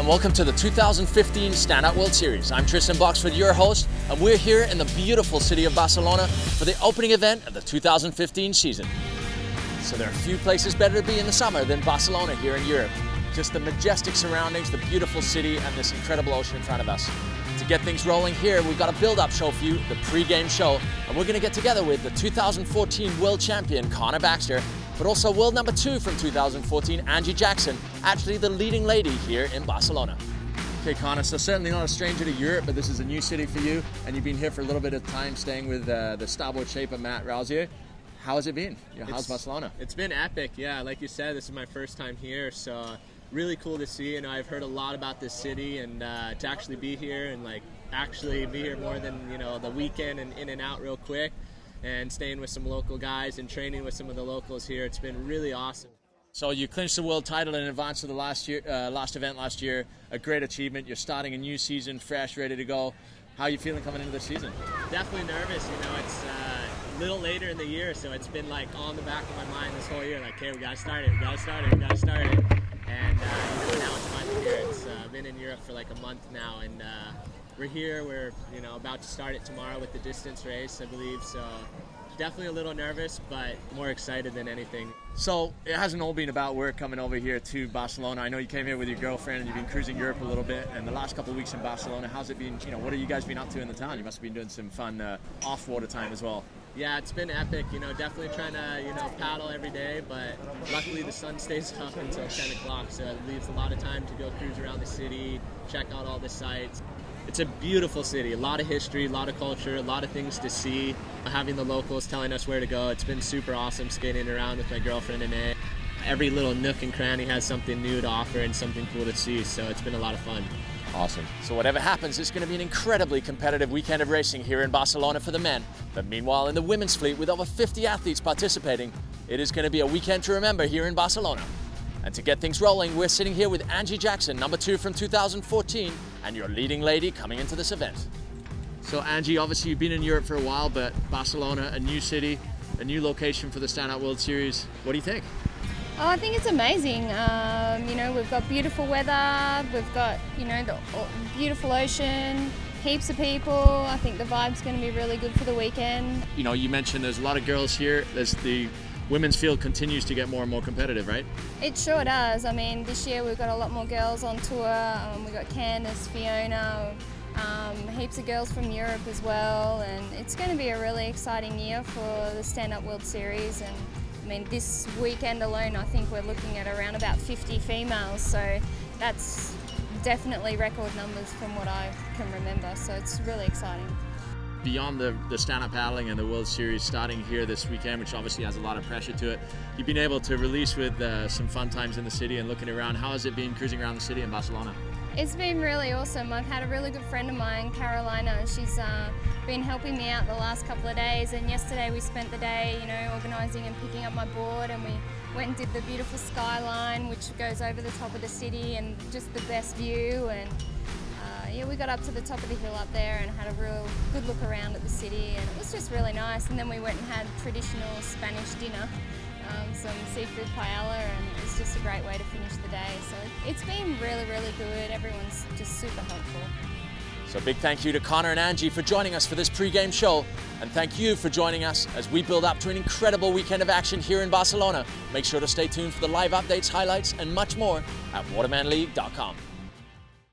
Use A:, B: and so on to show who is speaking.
A: and welcome to the 2015 Standout World Series. I'm Tristan Boxford, your host, and we're here in the beautiful city of Barcelona for the opening event of the 2015 season. So there are few places better to be in the summer than Barcelona here in Europe. Just the majestic surroundings, the beautiful city, and this incredible ocean in front of us. To get things rolling here, we've got a build-up show for you, the pre-game show, and we're going to get together with the 2014 world champion, Connor Baxter, but also world number 2 from 2014, Angie Jackson, actually the leading lady here in Barcelona. Okay, Connor, so certainly not a stranger to Europe, but this is a new city for you, and you've been here for a little bit of time staying with the starboard shaper, Matt Rausier. How has it been? How's Barcelona?
B: It's been epic, yeah. Like you said, this is my first time here, so really cool to see. I've heard a lot about this city, and to actually be here and actually be here more than the weekend and in and out real quick, and staying with some local guys and training with some of the locals here. It's been really awesome.
A: So you clinched the world title in advance of the last event last year. A great achievement. You're starting a new season, fresh, ready to go. How are you feeling coming into the season?
B: Definitely nervous. It's a little later in the year, so it's been on the back of my mind this whole year. Okay, we gotta start it. And now it's finally here. It's been in Europe for a month now, and we're here. We're about to start it tomorrow with the distance race, I believe. So definitely a little nervous, but more excited than anything.
A: So it hasn't all been about work coming over here to Barcelona. I know you came here with your girlfriend and you've been cruising Europe a little bit, and the last couple of weeks in Barcelona, how's it been? What have you guys been up to in the town? You must have been doing some fun off-water time as well.
B: Yeah, it's been epic. Definitely trying to paddle every day, but luckily the sun stays up until 10 o'clock, so it leaves a lot of time to go cruise around the city, check out all the sites. It's a beautiful city, a lot of history, a lot of culture, a lot of things to see. Having the locals telling us where to go, it's been super awesome skating around with my girlfriend Ine. Every little nook and cranny has something new to offer and something cool to see, so it's been a lot of fun.
A: Awesome. So whatever happens, it's going to be an incredibly competitive weekend of racing here in Barcelona for the men. But meanwhile, in the women's fleet, with over 50 athletes participating, it is going to be a weekend to remember here in Barcelona. And to get things rolling, we're sitting here with Angie Jackson, number 2 from 2014, and your leading lady coming into this event. So Angie, obviously you've been in Europe for a while, but Barcelona, a new city, a new location for the Standout World Series. What do you think?
C: Oh, I think it's amazing. We've got beautiful weather, we've got, the beautiful ocean, heaps of people. I think the vibe's going to be really good for the weekend.
A: You mentioned there's a lot of girls here. The women's field continues to get more and more competitive, right?
C: It sure does. This year we've got a lot more girls on tour. We've got Candice, Fiona, heaps of girls from Europe as well, and it's going to be a really exciting year for the Stand-Up World Series. And this weekend alone, I think we're looking at around about 50 females, so that's definitely record numbers from what I can remember, so it's really exciting.
A: Beyond the stand-up paddling and the World Series starting here this weekend, which obviously has a lot of pressure to it, you've been able to release with some fun times in the city and looking around. How has it been cruising around the city in Barcelona?
C: It's been really awesome. I've had a really good friend of mine, Carolina. She's been helping me out the last couple of days, and yesterday we spent the day, organising and picking up my board, and we went and did the beautiful skyline, which goes over the top of the city, and just the best view. And we got up to the top of the hill up there and had a real good look around at the city, and it was just really nice. And then we went and had traditional Spanish dinner, some seafood paella, and it was just a great way to finish the day. So it's been really, really good. Everyone's just super helpful.
A: So big thank you to Connor and Angie for joining us for this pre-game show, and thank you for joining us as we build up to an incredible weekend of action here in Barcelona. Make sure to stay tuned for the live updates, highlights, and much more at watermanleague.com.